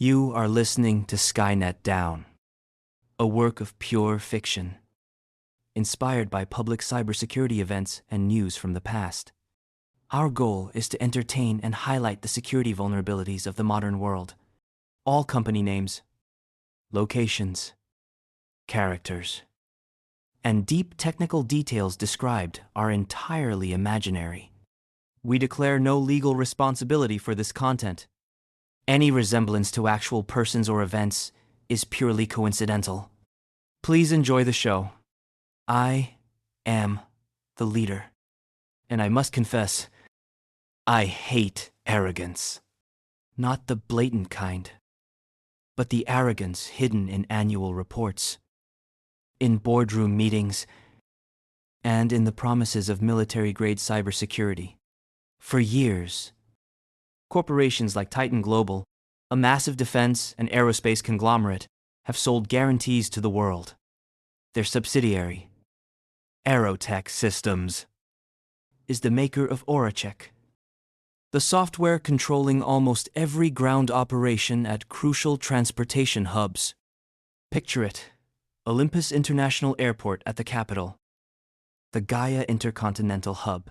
You are listening to SkyNet Down, a work of pure fiction, inspired by public cybersecurity events and news from the past. Our goal is to entertain and highlight the security vulnerabilities of the modern world. All company names, locations, characters, and deep technical details described are entirely imaginary. We declare no legal responsibility for this content. Any resemblance to actual persons or events is purely coincidental. Please enjoy the show. I am the leader, and I must confess, I hate arrogance. Not the blatant kind, but the arrogance hidden in annual reports, in boardroom meetings, and in the promises of military-grade cybersecurity. For years, corporations like Titan Global, a massive defense and aerospace conglomerate, have sold guarantees to the world. Their subsidiary, Aerotech Systems, is the maker of AuraCheck, the software controlling almost every ground operation at crucial transportation hubs. Picture it: Olympus International Airport at the capital, the Gaia Intercontinental Hub,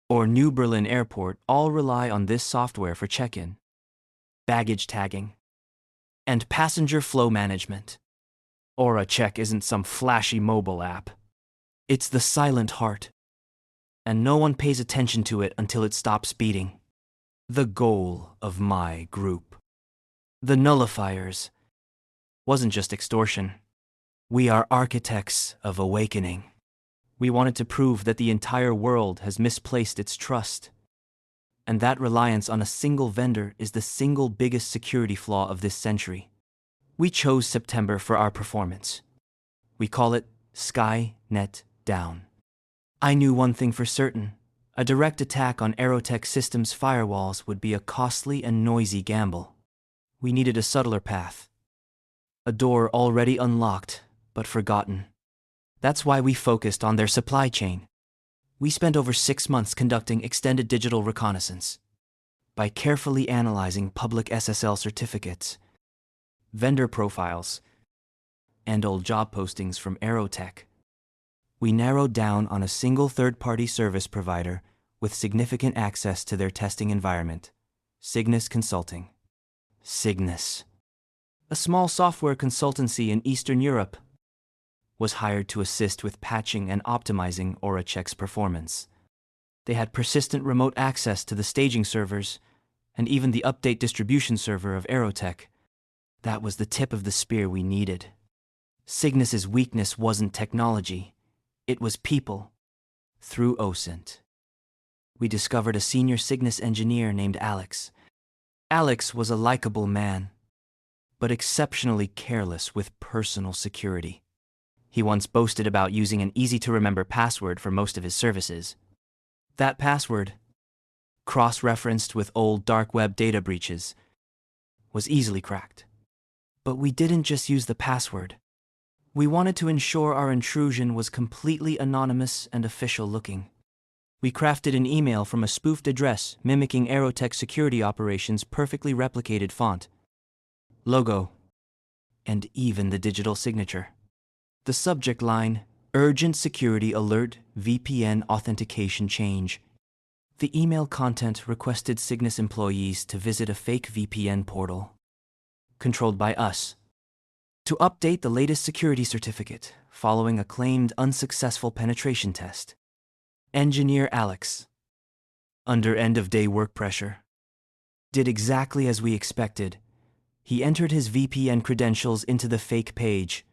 or New Berlin Airport all rely on this software for check-in, baggage tagging, and passenger flow management. AuraCheck isn't some flashy mobile app. It's the silent heart, and no one pays attention to it until it stops beating. The goal of my group, the nullifiers, wasn't just extortion. We are architects of awakening. We wanted to prove that the entire world has misplaced its trust, and that reliance on a single vendor is the single biggest security flaw of this century. We chose September for our performance. We call it SkyNet Down. I knew one thing for certain: a direct attack on Aerotech Systems' firewalls would be a costly and noisy gamble. We needed a subtler path, a door already unlocked but forgotten. That's why we focused on their supply chain. We spent over 6 months conducting extended digital reconnaissance. By carefully analyzing public SSL certificates, vendor profiles, and old job postings from Aerotech, we narrowed down on a single third-party service provider with significant access to their testing environment: Cygnus Consulting. Cygnus, a small software consultancy in Eastern Europe, was hired to assist with patching and optimizing AuraCheck's performance. They had persistent remote access to the staging servers and even the update distribution server of Aerotech. That was the tip of the spear we needed. Cygnus's weakness wasn't technology, it was people. Through OSINT, we discovered a senior Cygnus engineer named Alex. Alex was a likable man, but exceptionally careless with personal security. He once boasted about using an easy-to-remember password for most of his services. That password, cross-referenced with old dark web data breaches, was easily cracked. But we didn't just use the password. We wanted to ensure our intrusion was completely anonymous and official-looking. We crafted an email from a spoofed address mimicking Aerotech security operations' perfectly replicated font, logo, and even the digital signature. The subject line: Urgent Security Alert, VPN Authentication Change. The email content requested Cygnus employees to visit a fake VPN portal, controlled by us, to update the latest security certificate following a claimed unsuccessful penetration test. Engineer Alex, under end-of-day work pressure, did exactly as we expected. He entered his VPN credentials into the fake page.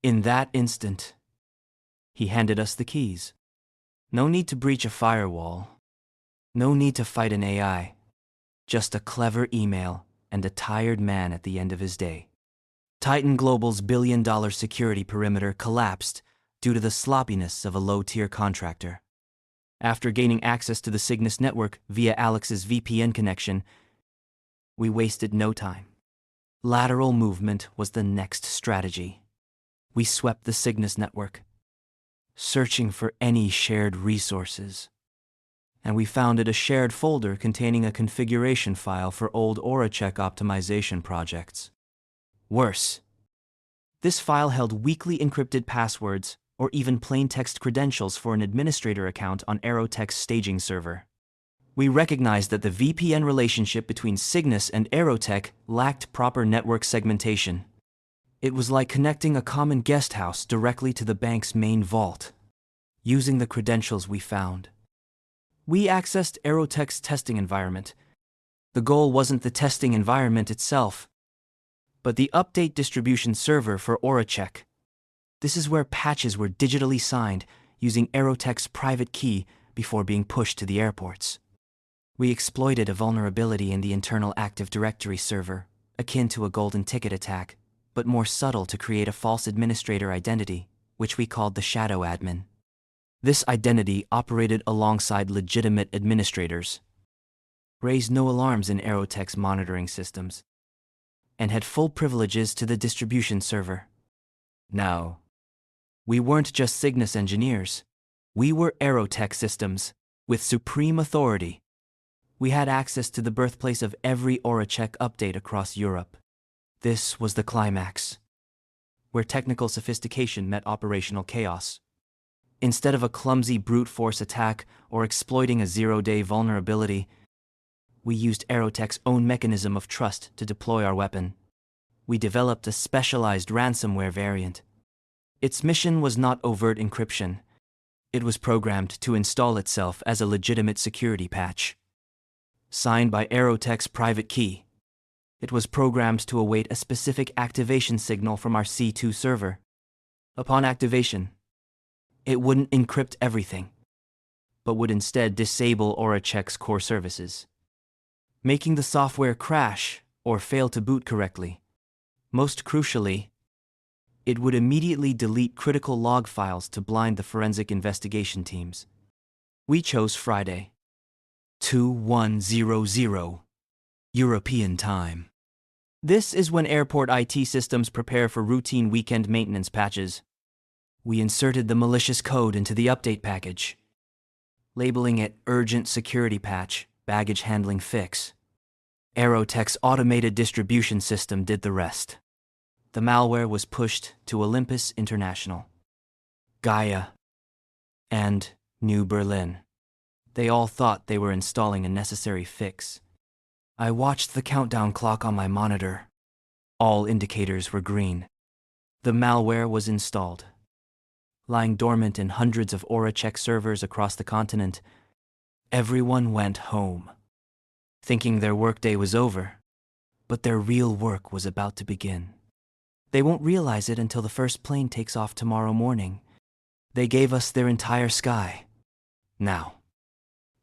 In that instant, he handed us the keys. No need to breach a firewall. No need to fight an AI. Just a clever email and a tired man at the end of his day. Titan Global's billion-dollar security perimeter collapsed due to the sloppiness of a low-tier contractor. After gaining access to the Cygnus network via Alex's VPN connection, we wasted no time. Lateral movement was the next strategy. We swept the Cygnus network, searching for any shared resources, and we found it a shared folder containing a configuration file for old AuraCheck optimization projects. Worse, this file held weakly encrypted passwords or even plain text credentials for an administrator account on Aerotech's staging server. We recognized that the VPN relationship between Cygnus and Aerotech lacked proper network segmentation. It was like connecting a common guest house directly to the bank's main vault. Using the credentials we found, we accessed Aerotech's testing environment. The goal wasn't the testing environment itself, but the update distribution server for AuraCheck. This is where patches were digitally signed using Aerotech's private key before being pushed to the airports. We exploited a vulnerability in the internal Active Directory server, akin to a golden ticket attack, but more subtle to create a false administrator identity, which we called the shadow admin. This identity operated alongside legitimate administrators, raised no alarms in Aerotech's monitoring systems, and had full privileges to the distribution server. Now, we weren't just Cygnus engineers. We were Aerotech systems, with supreme authority. We had access to the birthplace of every AuraCheck update across Europe. This was the climax, where technical sophistication met operational chaos. Instead of a clumsy brute force attack or exploiting a zero-day vulnerability, we used Aerotech's own mechanism of trust to deploy our weapon. We developed a specialized ransomware variant. Its mission was not overt encryption. It was programmed to install itself as a legitimate security patch. Signed by Aerotech's private key, it was programmed to await a specific activation signal from our C2 server. Upon activation, it wouldn't encrypt everything, but would instead disable AuraCheck's core services, making the software crash or fail to boot correctly. Most crucially, it would immediately delete critical log files to blind the forensic investigation teams. We chose Friday, 2100 European time. This is when airport IT systems prepare for routine weekend maintenance patches. We inserted the malicious code into the update package, labeling it Urgent Security Patch, Baggage Handling Fix. Aerotech's automated distribution system did the rest. The malware was pushed to Olympus International, Gaia, and New Berlin. They all thought they were installing a necessary fix. I watched the countdown clock on my monitor. All indicators were green. The malware was installed. Lying dormant in hundreds of AuraCheck servers across the continent, everyone went home, thinking their workday was over, but their real work was about to begin. They won't realize it until the first plane takes off tomorrow morning. They gave us their entire sky. Now,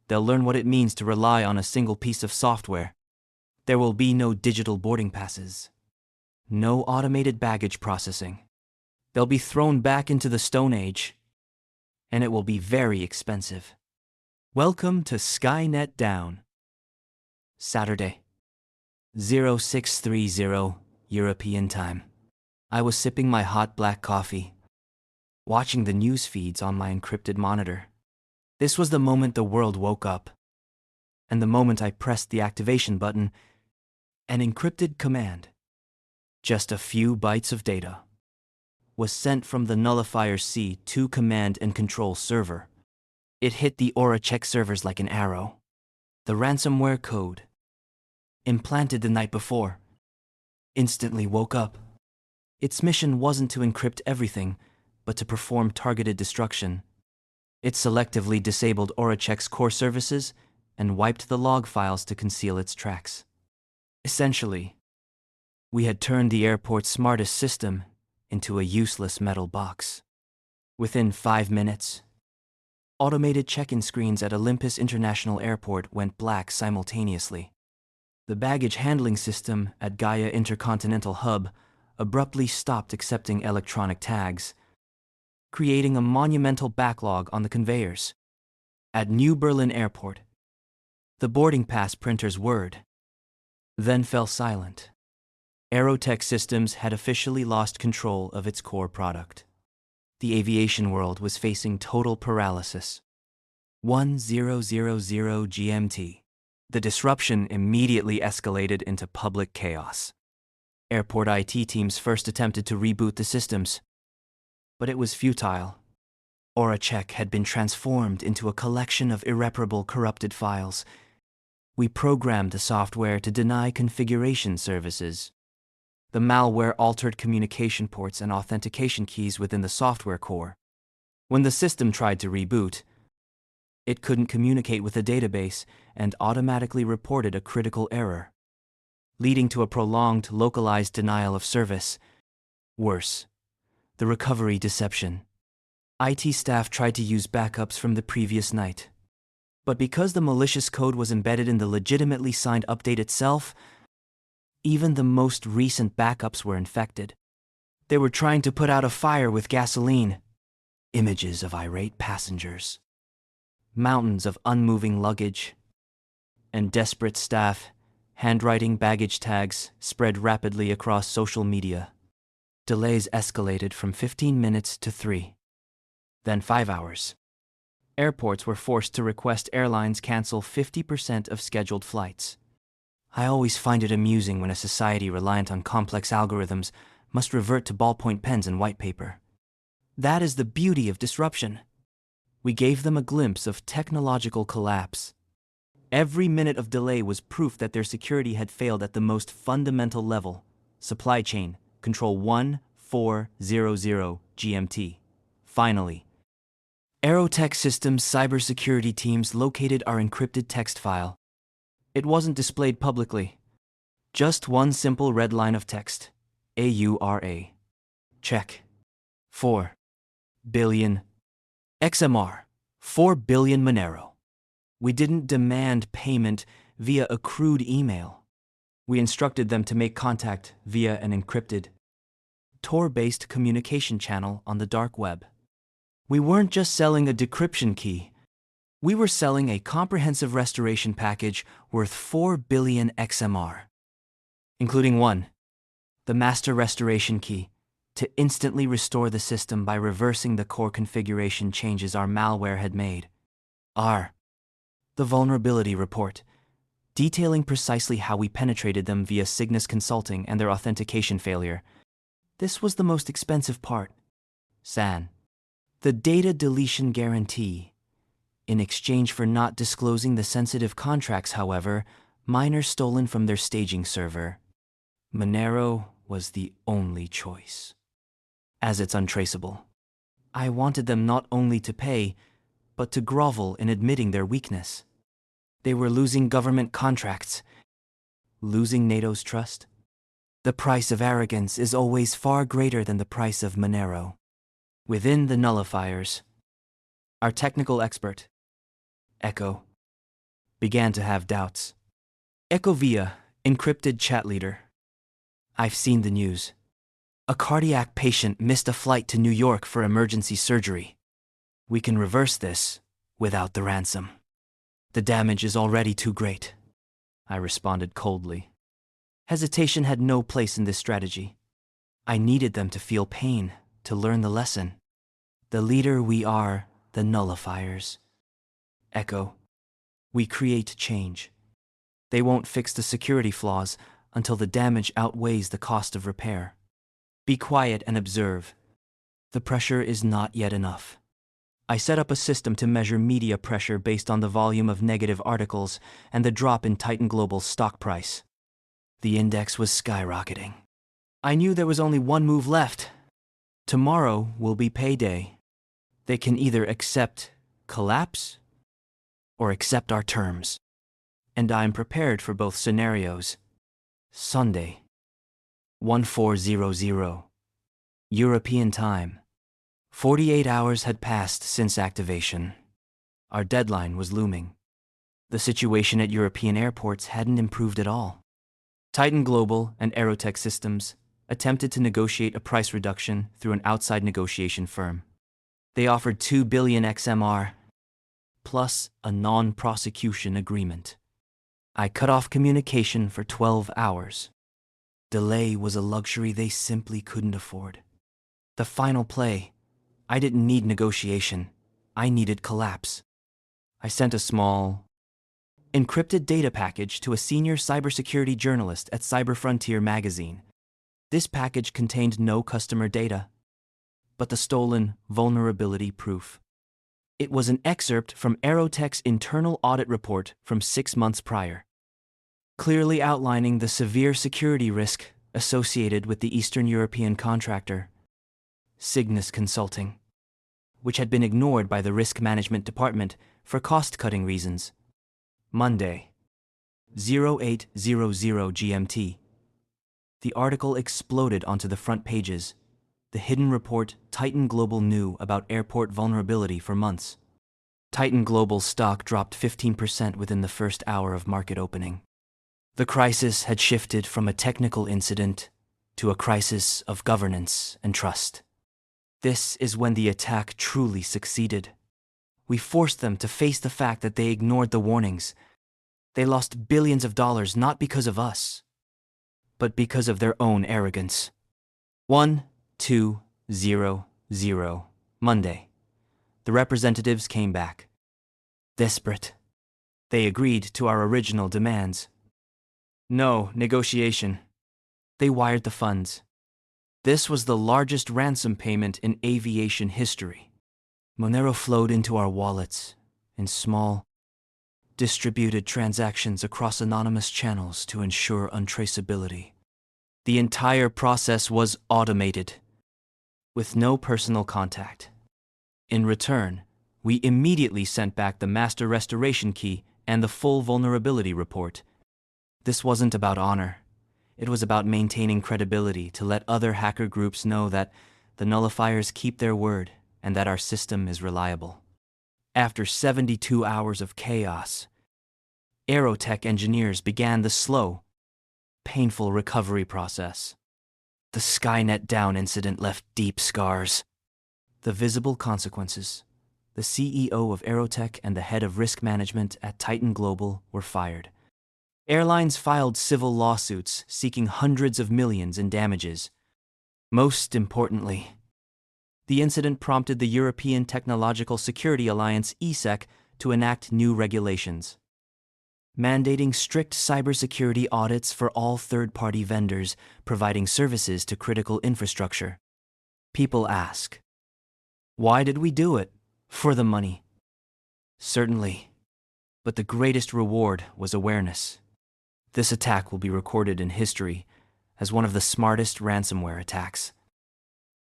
they'll learn what it means to rely on a single piece of software. There will be no digital boarding passes, no automated baggage processing. They'll be thrown back into the Stone Age, and it will be very expensive. Welcome to SkyNet Down. Saturday, 0630 European time. I was sipping my hot black coffee, watching the news feeds on my encrypted monitor. This was the moment the world woke up, and the moment I pressed the activation button. An encrypted command, just a few bytes of data, was sent from the Nullifier C2 command and control server. It hit the AuraCheck servers like an arrow. The ransomware code, implanted the night before, instantly woke up. Its mission wasn't to encrypt everything, but to perform targeted destruction. It selectively disabled AuraCheck's core services and wiped the log files to conceal its tracks. Essentially, we had turned the airport's smartest system into a useless metal box. Within 5 minutes, automated check-in screens at Olympus International Airport went black simultaneously. The baggage handling system at Gaia Intercontinental Hub abruptly stopped accepting electronic tags, creating a monumental backlog on the conveyors. At New Berlin Airport, the boarding pass printer's word then fell silent. Aerotech Systems had officially lost control of its core product. The aviation world was facing total paralysis. 1000 GMT. The disruption immediately escalated into public chaos. Airport IT teams first attempted to reboot the systems, but it was futile. Check had been transformed into a collection of irreparable corrupted files. We programmed the software to deny configuration services. The malware altered communication ports and authentication keys within the software core. When the system tried to reboot, it couldn't communicate with the database and automatically reported a critical error, leading to a prolonged, localized denial of service. Worse, the recovery deception. IT staff tried to use backups from the previous night. But because the malicious code was embedded in the legitimately signed update itself, even the most recent backups were infected. They were trying to put out a fire with gasoline. Images of irate passengers, mountains of unmoving luggage, and desperate staff handwriting baggage tags spread rapidly across social media. Delays escalated from 15 minutes to 3, then 5 hours. Airports were forced to request airlines cancel 50% of scheduled flights. I always find it amusing when a society reliant on complex algorithms must revert to ballpoint pens and white paper. That is the beauty of disruption. We gave them a glimpse of technological collapse. Every minute of delay was proof that their security had failed at the most fundamental level. Supply chain, control 1400 GMT. Finally, Aerotech Systems cybersecurity teams located our encrypted text file. It wasn't displayed publicly. Just one simple red line of text. AURA. Check. 4 billion. XMR. 4 billion Monero. We didn't demand payment via a crude email. We instructed them to make contact via an encrypted, Tor-based communication channel on the dark web. We weren't just selling a decryption key. We were selling a comprehensive restoration package worth 4 billion XMR, including one, the master restoration key, to instantly restore the system by reversing the core configuration changes our malware had made. The vulnerability report, detailing precisely how we penetrated them via Cygnus Consulting and their authentication failure. This was the most expensive part. SAN. The data deletion guarantee. In exchange for not disclosing the sensitive contracts, however, miners stolen from their staging server. Monero was the only choice. As it's untraceable, I wanted them not only to pay, but to grovel in admitting their weakness. They were losing government contracts, losing NATO's trust. The price of arrogance is always far greater than the price of Monero. Within the nullifiers, our technical expert, Echo, began to have doubts. Echo via encrypted chat leader. I've seen the news. A cardiac patient missed a flight to New York for emergency surgery. We can reverse this without the ransom. The damage is already too great, I responded coldly. Hesitation had no place in this strategy. I needed them to feel pain, to learn the lesson. The leader we are, the nullifiers. Echo. We create change. They won't fix the security flaws until the damage outweighs the cost of repair. Be quiet and observe. The pressure is not yet enough. I set up a system to measure media pressure based on the volume of negative articles and the drop in Titan Global's stock price. The index was skyrocketing. I knew there was only one move left. Tomorrow will be payday. They can either accept collapse or accept our terms. And I'm prepared for both scenarios. Sunday, 1400 European time. 48 hours had passed since activation. Our deadline was looming. The situation at European airports hadn't improved at all. Titan Global and Aerotech Systems attempted to negotiate a price reduction through an outside negotiation firm. They offered 2 billion XMR, plus a non-prosecution agreement. I cut off communication for 12 hours. Delay was a luxury they simply couldn't afford. The final play. I didn't need negotiation. I needed collapse. I sent a small, encrypted data package to a senior cybersecurity journalist at Cyberfrontier magazine. This package contained no customer data, but the stolen vulnerability proof. It was an excerpt from Aerotech's internal audit report from 6 months prior, clearly outlining the severe security risk associated with the Eastern European contractor, Cygnus Consulting, which had been ignored by the risk management department for cost-cutting reasons. Monday, 0800 GMT. The article exploded onto the front pages. The hidden report Titan Global knew about airport vulnerability for months. Titan Global's stock dropped 15% within the first hour of market opening. The crisis had shifted from a technical incident to a crisis of governance and trust. This is when the attack truly succeeded. We forced them to face the fact that they ignored the warnings. They lost billions of dollars not because of us, but because of their own arrogance. 1200 Monday. The representatives came back. Desperate. They agreed to our original demands. No negotiation. They wired the funds. This was the largest ransom payment in aviation history. Monero flowed into our wallets in small, distributed transactions across anonymous channels to ensure untraceability. The entire process was automated, with no personal contact. In return, we immediately sent back the master restoration key and the full vulnerability report. This wasn't about honor. It was about maintaining credibility to let other hacker groups know that the nullifiers keep their word and that our system is reliable. After 72 hours of chaos, Aerotech engineers began the slow, painful recovery process. The SkyNet down incident left deep scars. The visible consequences. The CEO of Aerotech and the head of risk management at Titan Global were fired. Airlines filed civil lawsuits seeking hundreds of millions in damages. Most importantly, the incident prompted the European Technological Security Alliance (ESEC) to enact new regulations, mandating strict cybersecurity audits for all third-party vendors providing services to critical infrastructure. People ask, why did we do it? For the money. Certainly, but the greatest reward was awareness. This attack will be recorded in history as one of the smartest ransomware attacks.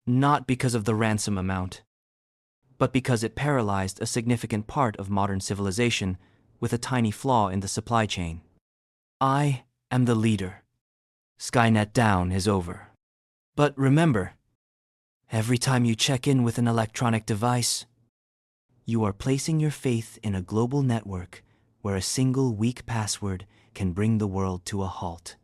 Not because of the ransom amount, but because it paralyzed a significant part of modern civilization with a tiny flaw in the supply chain. I am the leader. SkyNet down is over. But remember, every time you check in with an electronic device, you are placing your faith in a global network where a single weak password can bring the world to a halt.